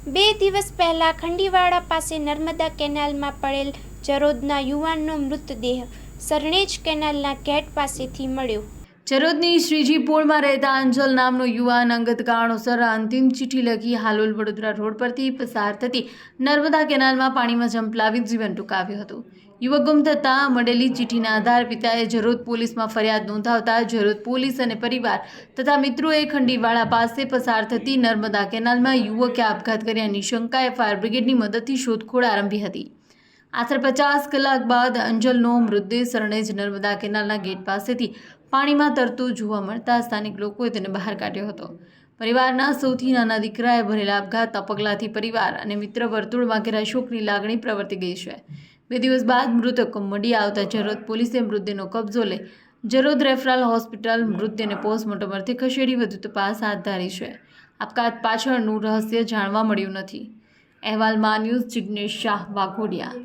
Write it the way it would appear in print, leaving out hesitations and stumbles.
2 દિવસ પહેલા ખંડીવાડા પાસે નર્મદા કેનાલમાં પડેલ જરોદના યુવાનનો મૃતદેહ સરણેજ કેનાલના ગેટ પાસેથી મળ્યો। જરોદની શ્રીજી પોળમાં રહેતા અંજલ નામનો યુવાન અંગત કારણોસર અંતિમ ચિઠ્ઠી લખી હાલોલ વડોદરા રોડ પરથી પસાર થતી નર્મદા કેનાલમાં પાણીમાં ઝંપલાવી જીવન ટૂંકાવ્યું હતું। યુવક ગુમ થતાં મળેલી ચિઠ્ઠીના આધારે પિતાએ જરોદ પોલીસમાં ફરિયાદ નોંધાવતા જરોદ પોલીસ અને પરિવાર તથા મિત્રોએ ખંડીવાડા પાસે પસાર થતી નર્મદા કેનાલમાં યુવકે આપઘાત કર્યાની શંકાએ ફાયર બ્રિગેડની મદદથી શોધખોળ આરંભી હતી। આશરે 50 કલાક બાદ અંજલનો મૃતદેહ સરણેજ નર્મદા કેનાલના ગેટ પાસેથી પાણીમાં તરતો જોવા મળતા સ્થાનિક લોકોએ તેને બહાર કાઢ્યો હતો। પરિવારના સૌથી નાના દીકરાએ ભરેલા આપઘાતના પગલાથી પરિવાર અને મિત્ર વર્તુળમાં ઘેરા શોકની લાગણી પ્રવર્તી ગઈ છે। 2 દિવસ બાદ મૃતક મળી આવતા જરોદ પોલીસે મૃતદેહનો કબજો લઈ જરોદ રેફરલ હોસ્પિટલ મૃતદેહને પોસ્ટમોર્ટમ અર્થે ખસેડી વધુ તપાસ હાથ ધરી છે। આપઘાત પાછળનું રહસ્ય જાણવા મળ્યું નથી। અહેવાલ માં ન્યૂઝ જિગ્નેશ શાહ વાઘોડિયા।